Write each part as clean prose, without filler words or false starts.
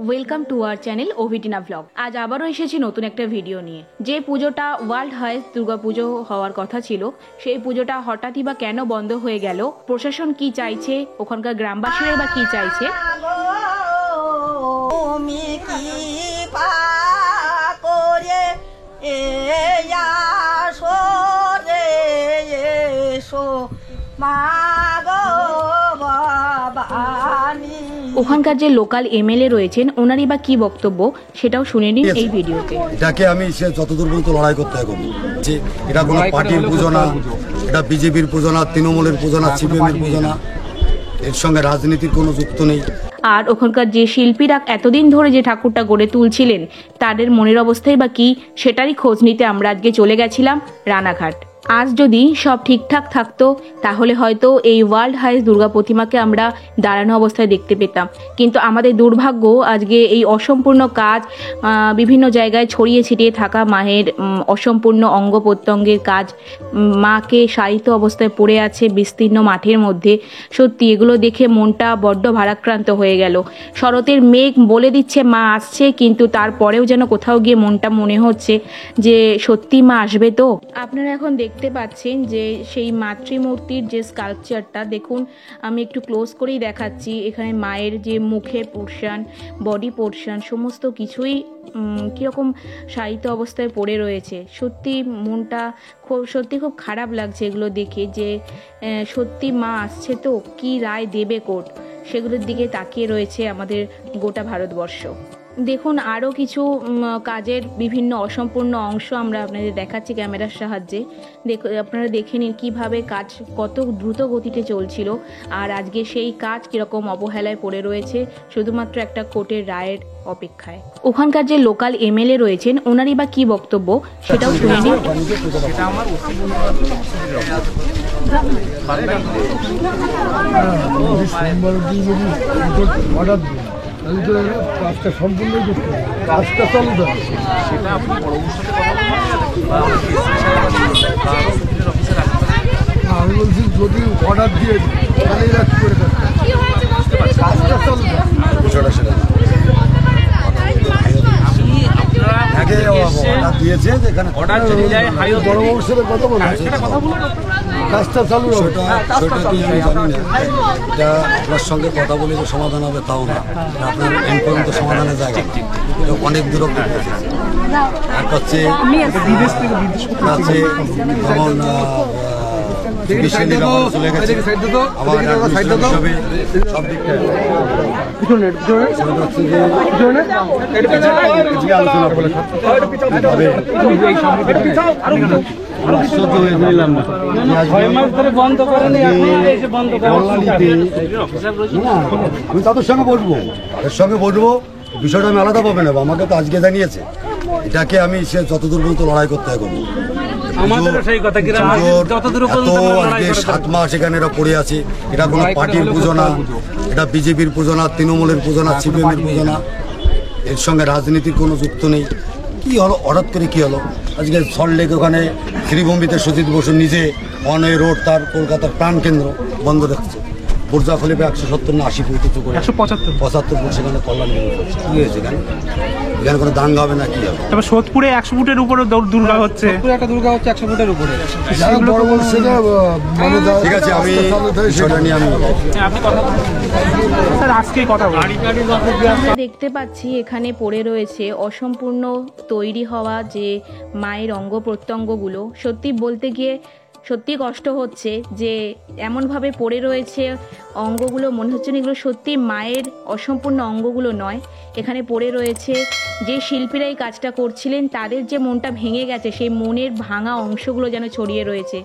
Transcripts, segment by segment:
Welcome to our channel ওভিটিনা blog. আজ আবারও এসেছি নতুন একটা ভিডিও নিয়ে। যে পুজোটা ওয়ার্ল্ড হাইয়েস্ট দুর্গাপুজো হওয়ার কথা ছিল, সেই পুজোটা হঠাৎই বা কেন বন্ধ হয়ে গেল, প্রশাসন কি চাইছে, ওখানকার গ্রামবাসীরা বা কি চাইছে, ওখানকার যে লোকাল এমএলএ রয়েছেন ওনারই বা কি বক্তব্য সেটাও শুনে নিন এই ভিডিওতে। এটাকে আমি যতদূর পর্যন্ত লড়াই করতে হবে যে এটা কোনো পার্টির পুজো না, এটা বিজেপির পুজো না, তৃণমূলের পুজো না, সিপিএমের পুজো না, এর সঙ্গে রাজনীতির কোনো যুক্ত নেই। আর ওখানকার যে শিল্পীরা এতদিন ধরে যে ঠাকুরটা গড়ে তুলছিলেন তাদের মনের অবস্থায় বা কি, সেটারই খোঁজ নিতে আমরা আজকে চলে গেছিলাম রানাঘাট। আজ যদি সব ঠিকঠাক থাকতো তাহলে হয়তো এই ওয়ার্ল্ড হাইয়েস্ট দুর্গা প্রতিমাকে আমরা দাঁড়ানো অবস্থায় দেখতে পেতাম, কিন্তু আমাদের দুর্ভাগ্য আজকে এই অসম্পূর্ণ কাজ, বিভিন্ন জায়গায় ছড়িয়ে ছিটিয়ে থাকা মায়ের অসম্পূর্ণ অঙ্গ প্রত্যঙ্গের কাজ, মাকে শায়িত অবস্থায় পড়ে আছে বিস্তীর্ণ মাঠের মধ্যে। সত্যি এগুলো দেখে মনটা বড্ড ভারাক্রান্ত হয়ে গেল। শরতের মেঘ বলে দিচ্ছে মা আসছে, কিন্তু তারপরেও যেন কোথাও গিয়ে মনটা মনে হচ্ছে যে সত্যি মা আসবে। তো আপনারা এখন দেখতে পাচ্ছেন যে সেই মাতৃমূর্তির যে স্কাল্পচারটা, দেখুন আমি একটু ক্লোজ করেই দেখাচ্ছি। এখানে মায়ের যে মুখের পোর্শন, বডি পোর্শন, সমস্ত কিছুই কীরকম শায়িত অবস্থায় পড়ে রয়েছে। সত্যি মনটা খুব খারাপ লাগছে এগুলো দেখে, যে সত্যি মা আসছে তো কি রায় দেবে কোর্ট, সেগুলোর দিকে তাকিয়ে রয়েছে আমাদের গোটা ভারতবর্ষ। দেখুন আরও কিছু কাজের বিভিন্ন অসম্পূর্ণ অংশ আমরা আপনাদের দেখাচ্ছি ক্যামেরার সাহায্যে। আপনারা দেখে নিন কীভাবে কাজ কত দ্রুত গতিতে চলছিল, আর আজকে সেই কাজ কীরকম অবহেলায় পড়ে রয়েছে শুধুমাত্র একটা কোর্টের রায়ের অপেক্ষায়। ওখানকার যে লোকাল এমএলএ রয়েছেন ওনারই বা কী বক্তব্য সেটাও শুনে নিন। কাজটা সম্পূর্ণই করতে হবে, কাজটা চালু দেবে সেটা আপনি বড় সাথে আমি বলছি যদি অর্ডার দিয়ে তাহলে এরা কি করে কাজটা চালু বড়বাবুর সাথে কথা বলেছে কাজটা চালু হবে। এটা আপনার সঙ্গে কথা বলে যে সমাধান হবে তাও না, আপনার এন পর্যন্ত সমাধানের জায়গা এটা অনেক দূর আর হচ্ছে যেমন চলে গেছে আবার সব দিকটা আলোচনা করে আমি তাদের সঙ্গে বসবো, এর সঙ্গে বসবো, বিষয়টা আমি আলাদা পাবে নেবো। আমাকে তো আজকে জানিয়েছে, এটাকে আমি যতদূর পর্যন্ত লড়াই করতে করবো। 7 মাস এখানে এরা পড়ে আছে, এটা কোনো পার্টির পুজো না, এটা বিজেপির পুজো না, তৃণমূলের পুজো না, সিপিএমের পুজো না, এর সঙ্গে রাজনীতির কোনো যুক্ত নেই। কি হলো হঠাৎ করে কি হলো? আজকে সল্টলেক ওখানে শ্রীভূমিতে সুজিত বসু নিজে অন এ রোড, তার কলকাতার প্রাণকেন্দ্র বন্ধ রাখছে। বুর্জা খলিফা 170 না 80 ফুট করে 175 ফুট সেখানে কল্যাণ কি হয়েছে? এখানে কোনো দাঙ্গা হবে না, কি হবে? তবে সোদপুরে 100 ফুটের উপরে দুর্গা হচ্ছে, একটা দুর্গা হচ্ছে 100 ফুটের উপরে। ঠিক আছে, আমি বিষয়টা নিয়ে আমি আজকেই কথা বলি। দেখতে পাচ্ছি এখানে পড়ে রয়েছে অসম্পূর্ণ তৈরি হওয়া যে মায়ের অঙ্গ প্রত্যঙ্গগুলো। সত্যি বলতে গিয়ে সত্যি কষ্ট হচ্ছে যে এমনভাবে পড়ে রয়েছে অঙ্গগুলো, মনে হচ্ছে না এগুলো সত্যি মায়ের অসম্পূর্ণ অঙ্গগুলো নয়। এখানে পড়ে রয়েছে যে শিল্পীরা এই কাজটা করছিলেন তাদের যে মনটা ভেঙে গেছে, সেই মনের ভাঙা অংশগুলো যেন ছড়িয়ে রয়েছে।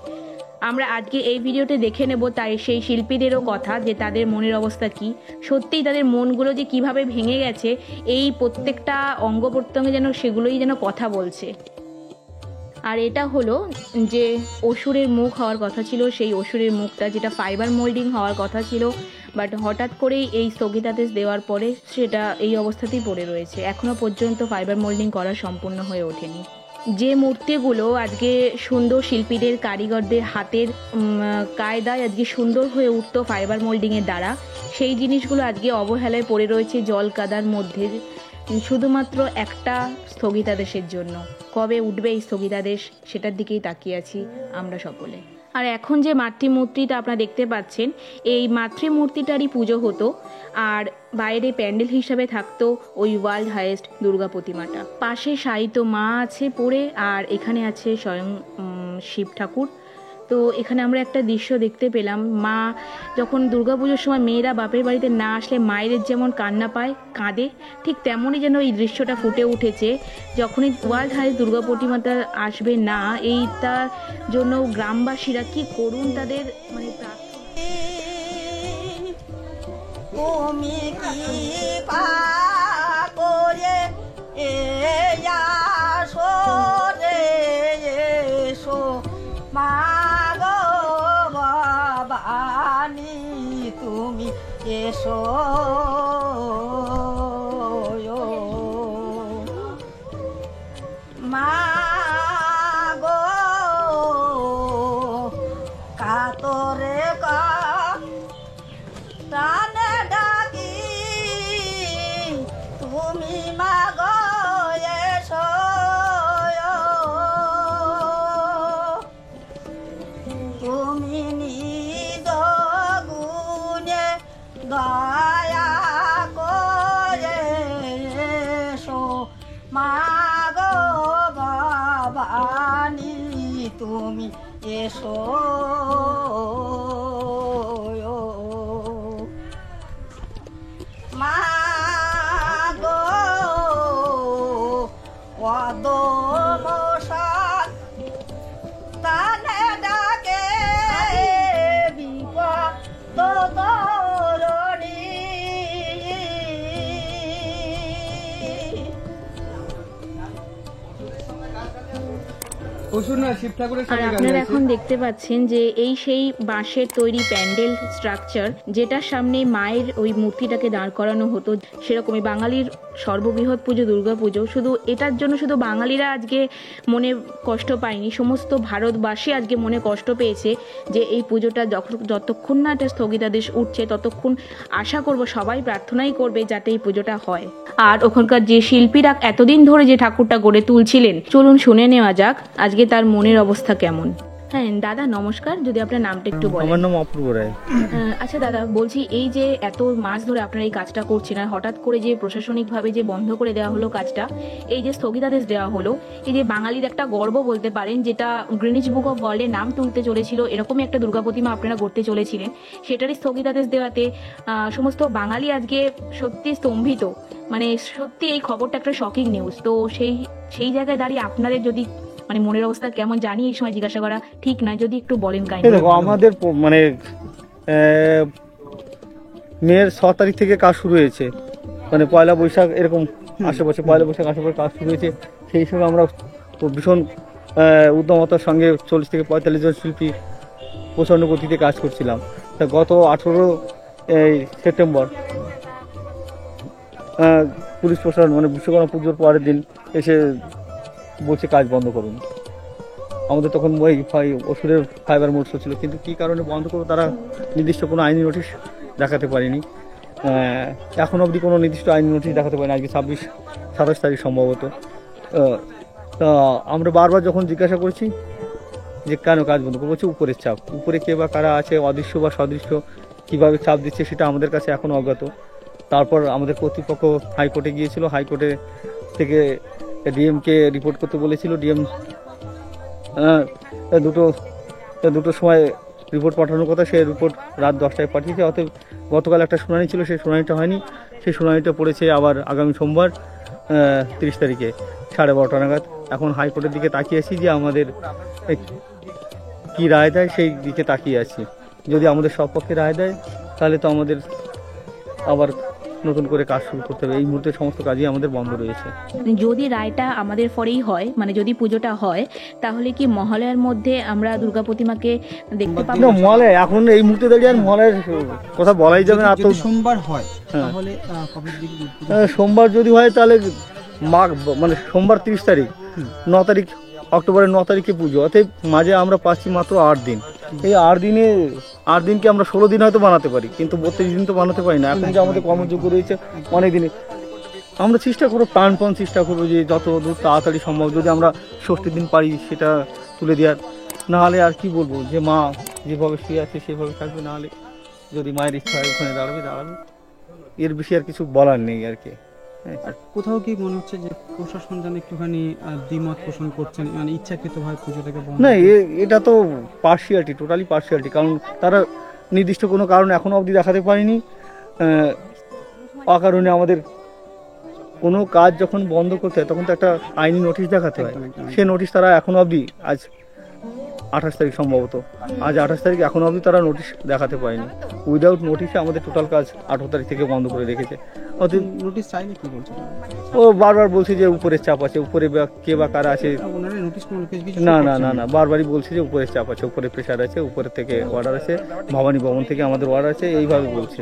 আমরা আজকে এই ভিডিওতে দেখে নেব তাই সেই শিল্পীদেরও কথা, যে তাদের মনের অবস্থা কি, সত্যিই তাদের মনগুলো যে কিভাবে ভেঙে গেছে, এই প্রত্যেকটা অঙ্গ প্রত্যঙ্গে যেন সেগুলোই যেন কথা বলছে। আর এটা হলো যে অসুরের মুখ হওয়ার কথা ছিল, সেই অসুরের মুখটা যেটা ফাইবার মোল্ডিং হওয়ার কথা ছিল, বাট হঠাৎ করেই এই স্থগিতাদেশ দেওয়ার পরে সেটা এই অবস্থাতেই পড়ে রয়েছে। এখনও পর্যন্ত ফাইবার মোল্ডিং করা সম্পূর্ণ হয়ে ওঠেনি। যে মূর্তিগুলো আজকে সুন্দর শিল্পীদের কারিগরদের হাতের কায়দায় আজকে সুন্দর হয়ে উঠতো ফাইবার মোল্ডিংয়ের দ্বারা, সেই জিনিসগুলো আজকে অবহেলায় পড়ে রয়েছে জল কাদার মধ্যে, শুধুমাত্র একটা স্থগিতাদেশের জন্য। কবে উঠবে এই স্থগিতাদেশ, সেটার দিকেই তাকিয়ে আছি আমরা সকলে। আর এখন যে মাতৃমূর্তিটা আপনারা দেখতে পাচ্ছেন, এই মাতৃমূর্তিটারই পুজো হতো, আর বাইরে প্যান্ডেল হিসাবে থাকতো ওই ওয়ার্ল্ড হাইয়েস্ট দুর্গা প্রতিমাটা। পাশে শায়িত মা আছে পড়ে, আর এখানে আছে স্বয়ং শিব ঠাকুর। তো এখানে আমরা একটা দৃশ্য দেখতে পেলাম, মা যখন দুর্গাপুজোর সময় মেয়েরা বাপের বাড়িতে না আসলে মায়েদের যেমন কান্না পায়, কাঁদে, ঠিক তেমনই যেন এই দৃশ্যটা ফুটে উঠেছে যখনই ওয়ার্ল্ড হাইয়েস্ট দুর্গা প্রতিমাটা আসবে না। এইটার জন্য গ্রামবাসীরা কি করুন তাদের মানে তুমি কি করে এসো রে এসো মাগো ভবানী তুমি এসো মাগো কাতরে প্রাণে ডাকি তুমি মাগো এসো তুমি নিজ গুণে দয়া করে এসো মাগো ভবানী তুমি এসো মাগো অদমসাত তানে ডাকে বিপদ তরণী প্রচুর না শিব ঠাকুরের আর সঙ্গে গান আপনারা গাইছে। এখন দেখতে পাচ্ছেন যে এই সেই বাঁশের তৈরি প্যান্ডেল স্ট্রাকচার, যেটার সামনে মায়ের ওই মূর্তিটাকে দাঁড় করানো হতো। সেরকমই বাঙালির সর্ববৃহৎ পুজো দুর্গাপুজো, শুধু এটার জন্য শুধু বাঙালিরা আজকে মনে কষ্ট পায়নি, সমস্ত ভারতবাসী আজকে মনে কষ্ট পেয়েছে যে এই পুজোটা যতক্ষণ না একটা স্থগিতাদেশ উঠছে ততক্ষণ আশা করব সবাই প্রার্থনাই করবে যাতে এই পুজোটা হয়। আর ওখানকার যে শিল্পীরা এতদিন ধরে যে ঠাকুরটা গড়ে তুলছিলেন, চলুন শুনে নেওয়া যাক আজকে তার মনের অবস্থা কেমন। হ্যাঁ দাদা নমস্কার, যদি আপনার নামটা একটু বলেন। আমার নাম অপূর্ব রায়। আচ্ছা দাদা, বলছি এই যে এত মাস ধরে আপনারা এই কাজটা করছেন, আর হঠাৎ করে যে প্রশাসনিকভাবে যে বন্ধ করে দেওয়া হলো কাজটা, এই যে স্থগিতাদেশ দেওয়া হলো, এই যে বাঙালির একটা গর্ব বলতে পারেন, যেটা গ্রিনিচ বুক অফ ওয়ার্ল্ডে নাম তুলতে চলেছিল, এরকমই একটা দুর্গা প্রতিমা আপনারা গড়তে চলেছিলেন, সেটারই স্থগিতাদেশ দেওয়াতে সমস্ত বাঙালি আজকে সত্যি স্তম্ভিত। মানে সত্যি এই খবরটা একটা শকিং নিউজ। তো সেই জায়গায় দাঁড়িয়ে আপনাদের যদি মানে মনের অবস্থা কেমন জানি এই সময় জিজ্ঞাসা করা ঠিক নয়, যদি একটু বলেন কাইন্ডলি। দেখো আমাদের মানে মেয়ের 6 তারিখ থেকে কাজ শুরু হয়েছে, মানে পয়লা বৈশাখ এরকম আশেপাশে, পয়লা বৈশাখ আশেপাশে কাজ শুরু হয়েছে। সেই হিসেবে আমরা ভীষণ উদ্যমতার সঙ্গে 40 থেকে 45 জন শিল্পী প্রচণ্ড গতিতে কাজ করছিলাম। তা গত 18 সেপ্টেম্বর পুলিশ প্রশাসন মানে বিশ্বকর্মা পুজোর পরের দিন এসে বলছে কাজ বন্ধ করুন। আমাদের তখন ওই ওষুধের ফাইবার মোটস ছিল, কিন্তু কী কারণে বন্ধ করবো তারা নির্দিষ্ট কোনো আইনি নোটিশ দেখাতে পারেনি। এখন অবধি কোনো নির্দিষ্ট আইনি নোটিশ দেখাতে পারেনি। আজকে 26-27 তারিখ সম্ভবত। তা আমরা বারবার যখন জিজ্ঞাসা করছি যে কেন কাজ বন্ধ করবো, বলছে উপরের চাপ। উপরে কে বা কারা আছে, অদৃশ্য বা সদৃশ্য, কীভাবে চাপ দিচ্ছে সেটা আমাদের কাছে এখনও অজ্ঞাত। তারপর আমাদের কর্তৃপক্ষ হাইকোর্টে গিয়েছিল, হাইকোর্টে থেকে ডিএমকে রিপোর্ট করতে বলেছিল। ডিএম দুটোর সময় রিপোর্ট পাঠানোর কথা, সেই রিপোর্ট রাত 10টায় পাঠিয়েছে। অতএব গতকাল একটা শুনানি ছিল, সেই শুনানিটা হয়নি। সেই শুনানিটা পড়েছে আবার আগামী সোমবার 30 তারিখে 12:30 নাগাদ। এখন হাইকোর্টের দিকে তাকিয়ে আছি যে আমাদের কি রায় দেয়, সেই দিকে তাকিয়ে আছি। যদি আমাদের সপক্ষে রায় দেয় তাহলে তো আমাদের আবার নতুন করে কাজ শুরু করতে হবে। এই মুহূর্তে সমস্ত কাজই আমাদের বন্ধ রয়েছে। যদি রায়টা আমাদের পরেই হয়, মানে যদি পুজোটা হয়, তাহলে কি মহালয়ার মধ্যে আমরা দুর্গা প্রতিমাকে দেখতে পাবো? না, মহালয়া এখন এই মুহূর্তে দাঁড়িয়ে আর মহালয়ার কথা বলাই যাবে না। তো সোমবার হয় হ্যাঁ। তাহলে কবে দিকে সোমবার যদি হয় তাহলে মাঘ মানে সোমবার 30 তারিখ, 9 তারিখ অক্টোবরের 9 তারিখে পুজো, অতএব মাঝে আমরা পাচ্ছি মাত্র 8 দিন। এই 8 দিনকে আমরা 16 দিন হয়তো বানাতে পারি, কিন্তু 32 দিন তো বানাতে পারি না। এখন যে আমাদের কর্মযোগ্য রয়েছে অনেক দিনে, আমরা চেষ্টা করবো, প্রাণপণ চেষ্টা করবো যে যত দূর তাড়াতাড়ি সম্ভব যদি আমরা 60 দিন পারি সেটা তুলে দেওয়ার। নাহলে আর কি বলবো, যে মা যেভাবে শুয়ে আছে সেভাবে থাকবে, নাহলে যদি মায়ের ইচ্ছা হয় ওখানে দাঁড়াবে। এর বেশি আর কিছু বলার নেই আর কি। আর কোথাও কি মনে হচ্ছে যে প্রশাসন যেন একটুখানি দ্বিমত পোষণ করছেন, মানে ইচ্ছাকৃতভাবে পুজোটাকে বন্ধ? না, এটা তো পার্সিয়ালিটি, টোটালি পার্সিয়ালিটি। কারণ তারা নির্দিষ্ট কোনো কারণ এখনো অবধি দেখাতে পারেনি। অকারণে আমাদের কোনো কাজ যখন বন্ধ করতে হয় তখন তো একটা আইনি নোটিশ দেখাতে হয়। সে নোটিশ তারা এখনো অবধি, আজ 28 তারিখ সম্ভবত, আজ 28 তারিখ, এখনো অবধি তারা নোটিশ দেখাতে পারেনি। উইদাউট নোটিশে আমাদের টোটাল কাজ 18 তারিখ থেকে বন্ধ করে রেখেছে। নোটিশ চাইলে কি বলছে? ও বারবার বলছে যে উপরের চাপ আছে, উপরে কে বা কারা আছে। ওনারা নোটিশ না, বারবারই বলছে যে উপরের চাপ আছে, উপরে প্রেশার আছে, উপরে থেকে অর্ডার আছে, ভবানী ভবন থেকে আমাদের অর্ডার আছে, এইভাবে বলছে।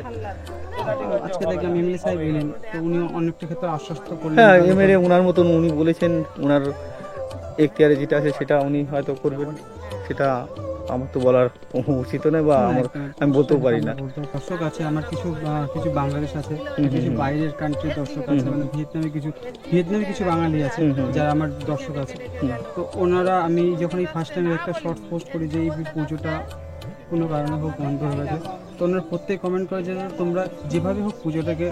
আজকে দেখলাম এমএলএ সাহেব এলেন, তো উনি অনেকটা ক্ষেত্রে আশ্বস্ত করলেন। হ্যাঁ, এমএলএ ওনার মতন উনি বলেছেন, ওনার এখতিয়ারে যেটা আছে সেটা উনি হয়তো করবেন, সেটা আমার তো বলার উচিত নয়, বা আমি বলতেও পারি না। দর্শক আছে আমার, কিছু বাংলাদেশ আছে, কিছু বাইরের কান্ট্রির দর্শক আছে, মানে ভিয়েতনামে কিছু বাঙালি আছে যারা আমার দর্শক আছে। তো ওনারা, আমি যখন এই ফার্স্ট টাইম একটা শর্ট পোস্ট করি যে এই পুজোটা কোনো কারণে হোক বন্ধ হয়ে গেছে, তো ওনারা প্রত্যেক কমেন্ট করে যে তোমরা যেভাবে হোক পুজোটাকে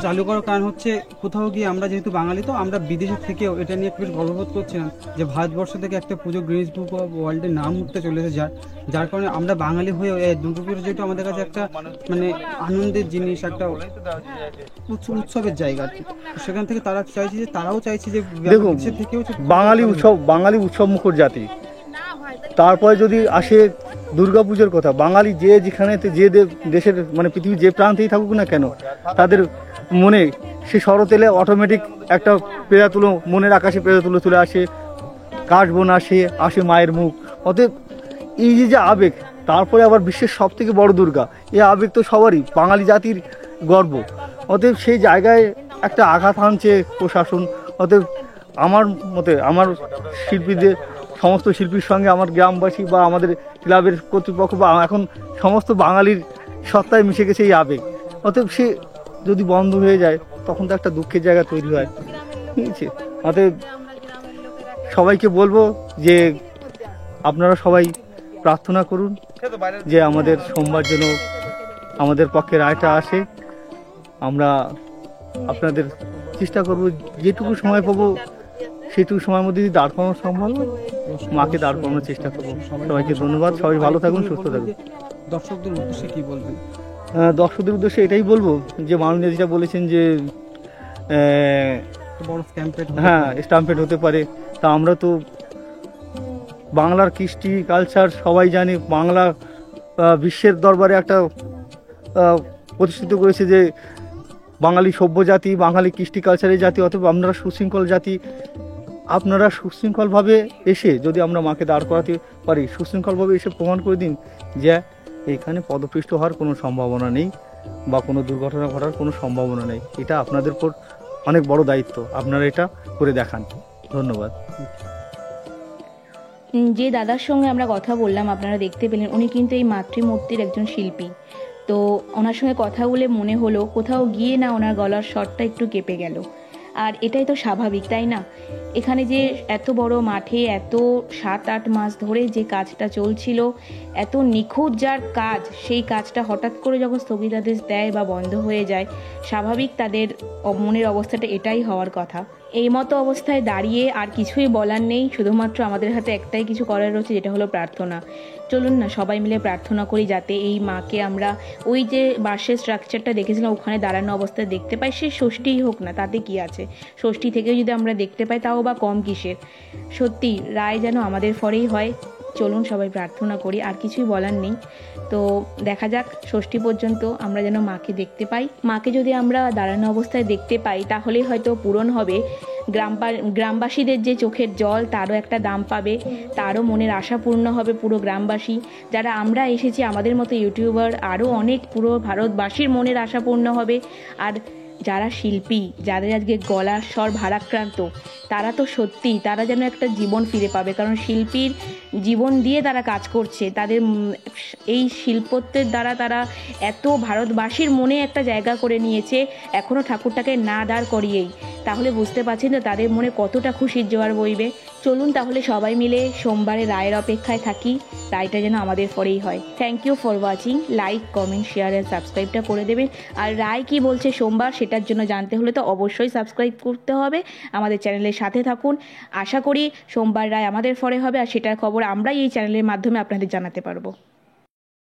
চালু করার কারণ হচ্ছে, কোথাও গিয়ে আমরা যেহেতু বাঙালি, তো আমরা বিদেশে থেকেও এটা নিয়ে একটু বেশ গর্ববোধ করছিলাম যে ভারতবর্ষ থেকে একটা পুজো গিনেস বুক অফ ওয়ার্ল্ডের নাম উঠতে চলেছে, যার কারণে আমরা বাঙালি হয়ে দুর্গাপুজো যেহেতু আমাদের কাছে একটা মানে আনন্দের জিনিস, একটা উৎসবের জায়গা আর কি। সেখান থেকে তারা চাইছে যে, তারাও চাইছে যে দেখুন, বাঙালি উৎসব মুখর জাতি। তারপরে যদি আসে দুর্গাপুজোর কথা, বাঙালি যে যেখানে যে দেশের মানে পৃথিবীর যে প্রান্তেই থাকুক না কেন, তাদের মনে সে শরৎ এলে অটোমেটিক একটা পেঁজা তুলো, মনের আকাশে পেঁজা তুলো চলে আসে, কাশবন আসে মায়ের মুখ। অতএব এই যে আবেগ, তারপরে আবার বিশ্বের সব থেকে বড় দুর্গা, এই আবেগ তো সবারই, বাঙালি জাতির গর্ব। অতএব সেই জায়গায় একটা আঘাত আনছে প্রশাসন। অতএব আমার মতে, আমার শিল্পীদের, সমস্ত শিল্পীর সঙ্গে আমার গ্রামবাসী বা আমাদের ক্লাবের কর্তৃপক্ষ বা এখন সমস্ত বাঙালির সত্তায় মিশে গেছে এই আবেগ। অতএব সে যদি বন্ধ হয়ে যায় তখন তো একটা দুঃখের জায়গা তৈরি হয়, ঠিক আছে? অতএব সবাইকে বলবো যে আপনারা সবাই প্রার্থনা করুন যে আমাদের সোমবার যেন আমাদের পক্ষে রায়টা আসে। আমরা আপনাদের চেষ্টা করব যেটুকু সময় পাবো সেটুকু সময়ের মধ্যে যদি দাঁড় করানো সম্ভব, মাকে দাঁড় করানোর চেষ্টা করবো। সবাইকে ধন্যবাদ, সবাই ভালো থাকুন, সুস্থ থাকুন। দর্শকদের উদ্দেশ্যে কি বলবেন? দর্শকদের উদ্দেশ্যে এটাই বলবো যে মাননীয় যেটা বলেছেন যে হ্যাঁ স্টাম্পেড হতে পারে, তা আমরা তো বাংলার কৃষ্টি কালচার সবাই জানি, বাংলা বিশ্বের দরবারে একটা প্রতিষ্ঠিত করেছে যে বাঙালি সভ্য জাতি, বাঙালি কৃষ্টি কালচারের জাতি। অথবা আপনারা সুশৃঙ্খল জাতি, আপনারা সুশৃঙ্খলভাবে এসে যদি আমরা মাকে দাঁড় করাতে পারি, সুশৃঙ্খলভাবে এসে প্রমাণ করে দিন যে এখানে পদপৃষ্ট হওয়ার কোনো সম্ভাবনা নেই বা কোনো দুর্ঘটনা ঘটার কোনো সম্ভাবনা নেই। এটা আপনাদের উপর অনেক বড় দায়িত্ব, আপনারা এটা করে দেখান। ধন্যবাদ। যে দাদার সঙ্গে আমরা কথা বললাম, আপনারা দেখতে পেলেন, উনি কিন্তু এই মাতৃমূর্তির একজন শিল্পী। তো ওনার সঙ্গে কথা বলে মনে হলো কোথাও গিয়ে না ওনার গলার স্বরটা একটু কেঁপে গেল। আর এটাই তো স্বাভাবিক, তাই না? এখানে যে এত বড় মাঠে এত 7-8 মাস ধরে যে কাজটা চলছিল, এত নিখুঁত যার কাজ, সেই কাজটা হঠাৎ করে যখন স্থগিতাদেশ দেয় বা বন্ধ হয়ে যায়, স্বাভাবিক তাদের মনের অবস্থাটা এটাই হওয়ার কথা। এই মতো অবস্থায় দাঁড়িয়ে আর কিছুই বলার নেই, শুধুমাত্র আমাদের হাতে একটাই কিছু করার রয়েছে, যেটা হলো প্রার্থনা। চলুন না সবাই মিলে প্রার্থনা করি যাতে এই মাকে আমরা ওই যে বাঁশের স্ট্রাকচারটা দেখেছিলাম ওখানে দাঁড়ানো অবস্থায় দেখতে পাই। সে ষষ্ঠীই হোক না, তাতে কি আছে? ষষ্ঠী থেকেও যদি আমরা দেখতে পাই তাও বা কম কিসের। সত্যি রায় যেন আমাদের ফরেই হয়। চলুন সবাই প্রার্থনা করি, আর কিছুই বলার নেই। তো দেখা যাক ষষ্ঠী পর্যন্ত আমরা যেন মাকে দেখতে পাই। মাকে যদি আমরা দাঁড়ানো অবস্থায় দেখতে পাই তাহলেই হয়তো পূরণ হবে গ্রামবাসীদের যে চোখের জল, তারও একটা দাম পাবে, তারও মনের আশা পূর্ণ হবে। পুরো গ্রামবাসী যারা আমরা এসেছি, আমাদের মতো ইউটিউবার আরও অনেক পুরো ভারতবাসীর মনের আশা পূর্ণ হবে। আর যারা শিল্পী, যাদের আজকে গলার স্বর ভারাক্রান্ত, তারা তো সত্যি তারা যেন একটা জীবন ফিরে পাবে। কারণ শিল্পীর জীবন দিয়ে তারা কাজ করছে, তাদের এই শিল্পত্বের দ্বারা তারা এত ভারতবাসীর মনে একটা জায়গা করে নিয়েছে, এখনও ঠাকুরটাকে না দাঁড় করিয়েই। তাহলে বুঝতে পারছেন তো তাদের মনে কতটা খুশির জোয়ার বইবে। চলুন তাহলে সবাই মিলে সোমবারে রায়ের অপেক্ষায় থাকি, রায়টা যেন আমাদের পরেই হয়। Thank you for watching. Like, comment, share and সাবস্ক্রাইবটা করে দেবেন। আর রায় কি বলছে সোমবার, সেটার জন্য জানতে হলে তো অবশ্যই সাবস্ক্রাইব করতে হবে, আমাদের চ্যানেলের সাথে থাকুন। আশা করি সোমবার রায় আমাদের ফরে হবে, আর সেটার খবর আমরাই এই চ্যানেলের মাধ্যমে আপনাদের জানাতে পারবো।